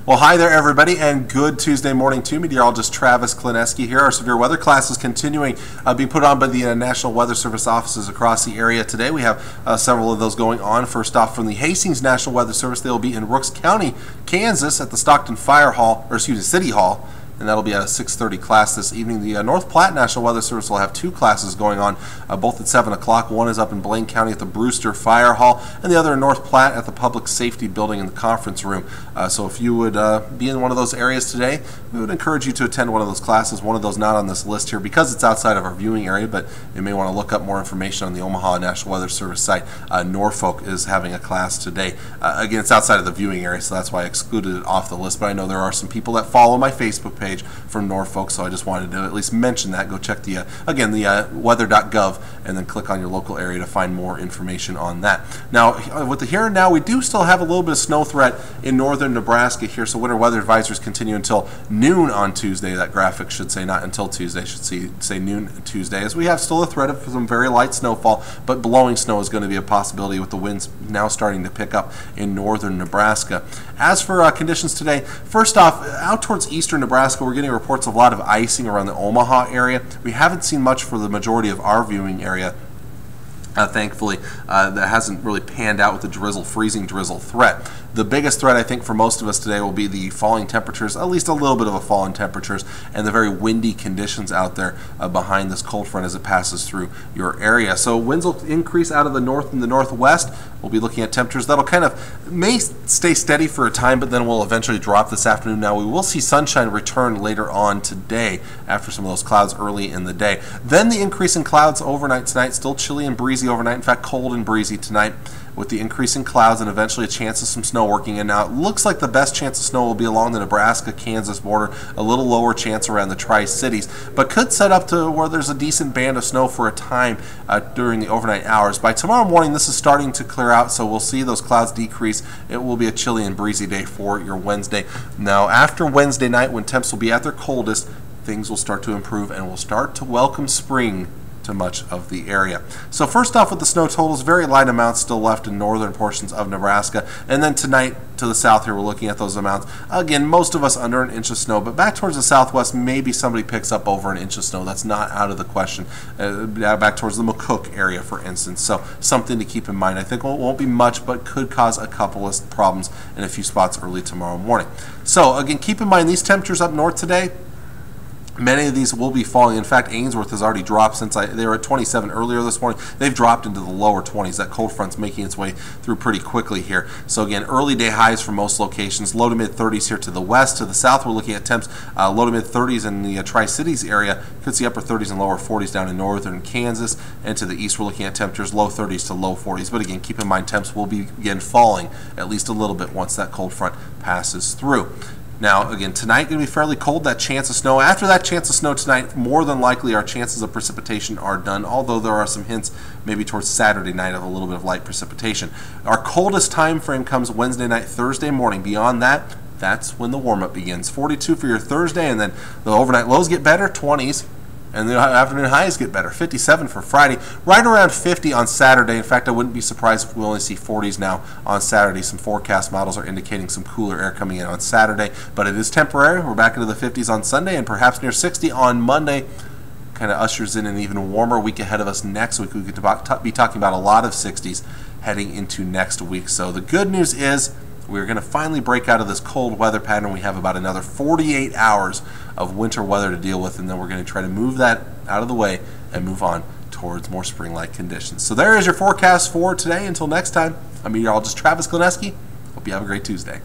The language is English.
Well, hi there, everybody, and good Tuesday morning to meteorologist Travis Klineski here. Our severe weather class is continuing being put on by the National Weather Service offices across the area today. We have several of those going on. First off, from the Hastings National Weather Service, they will be in Rooks County, Kansas, at the Stockton City Hall. And that'll be a 6:30 class this evening. The North Platte National Weather Service will have two classes going on, both at 7 o'clock. One is up in Blaine County at the Brewster Fire Hall, and the other in North Platte at the Public Safety Building in the conference room. So if you would be in one of those areas today, we would encourage you to attend one of those classes. One of those not on this list here because it's outside of our viewing area, but you may want to look up more information on the Omaha National Weather Service site. Norfolk is having a class today. Again, it's outside of the viewing area, so that's why I excluded it off the list, but I know there are some people that follow my Facebook page from Norfolk, so I just wanted to at least mention that. Go check the weather.gov and then click on your local area to find more information on that. Now, with the here and now, we do still have a little bit of snow threat in northern Nebraska here, so winter weather advisories continue until noon on Tuesday. That graphic should say not until Tuesday, should say noon Tuesday, as we have still a threat of some very light snowfall, but blowing snow is going to be a possibility with the winds now starting to pick up in northern Nebraska. As for conditions today, first off, out towards eastern Nebraska, we're getting reports of a lot of icing around the Omaha area. We haven't seen much for the majority of our viewing area. Thankfully, that hasn't really panned out with the freezing drizzle threat. The biggest threat, I think, for most of us today will be the falling temperatures, at least a little bit of a fall in temperatures, and the very windy conditions out there behind this cold front as it passes through your area. So winds will increase out of the north and the northwest. We'll be looking at temperatures that'll may stay steady for a time, but then will eventually drop this afternoon. Now, we will see sunshine return later on today after some of those clouds early in the day. Then the increase in clouds overnight tonight, still chilly and breezy overnight, in fact cold and breezy tonight, with the increase in clouds and eventually a chance of some snow working in. Now, it looks like the best chance of snow will be along the Nebraska-Kansas border, a little lower chance around the Tri-Cities, but could set up to where there's a decent band of snow for a time during the overnight hours. By tomorrow morning, this is starting to clear out, so we'll see those clouds decrease. It will be a chilly and breezy day for your Wednesday. Now, after Wednesday night, when temps will be at their coldest, things will start to improve and we'll start to welcome spring to much of the area. So first off, with the snow totals, very light amounts still left in northern portions of Nebraska, and then tonight to the south here we're looking at those amounts. Again, most of us under an inch of snow, but back towards the southwest maybe somebody picks up over an inch of snow. That's not out of the question. Back towards the McCook area, for instance, so something to keep in mind. I think it won't be much, but could cause a couple of problems in a few spots early tomorrow morning. So again, keep in mind these temperatures up north today, many of these will be falling. In fact, Ainsworth has already dropped since they were at 27 earlier this morning. They've dropped into the lower 20s. That cold front's making its way through pretty quickly here. So again, early day highs for most locations. Low to mid 30s here to the west. To the south, we're looking at temps low to mid 30s in the Tri-Cities area. Could see upper 30s and lower 40s down in northern Kansas. And to the east, we're looking at temperatures low 30s to low 40s. But again, keep in mind temps will begin falling at least a little bit once that cold front passes through. Now, again, tonight going to be fairly cold, that chance of snow. After that chance of snow tonight, more than likely our chances of precipitation are done, although there are some hints maybe towards Saturday night of a little bit of light precipitation. Our coldest time frame comes Wednesday night, Thursday morning. Beyond that, that's when the warm-up begins. 42 for your Thursday, and then the overnight lows get better, 20s. And the afternoon highs get better, 57 for Friday, right around 50 on Saturday. In fact, I wouldn't be surprised if we only see 40s now on Saturday. Some forecast models are indicating some cooler air coming in on Saturday, but it is temporary. We're back into the 50s on Sunday and perhaps near 60 on Monday. Kind of ushers in an even warmer week ahead of us next week. We could be talking about a lot of 60s heading into next week. So the good news is we're going to finally break out of this cold weather pattern. We have about another 48 hours of winter weather to deal with, and then we're going to try to move that out of the way and move on towards more spring-like conditions. So there is your forecast for today. Until next time, I'm meteorologist Travis Klineski. Hope you have a great Tuesday.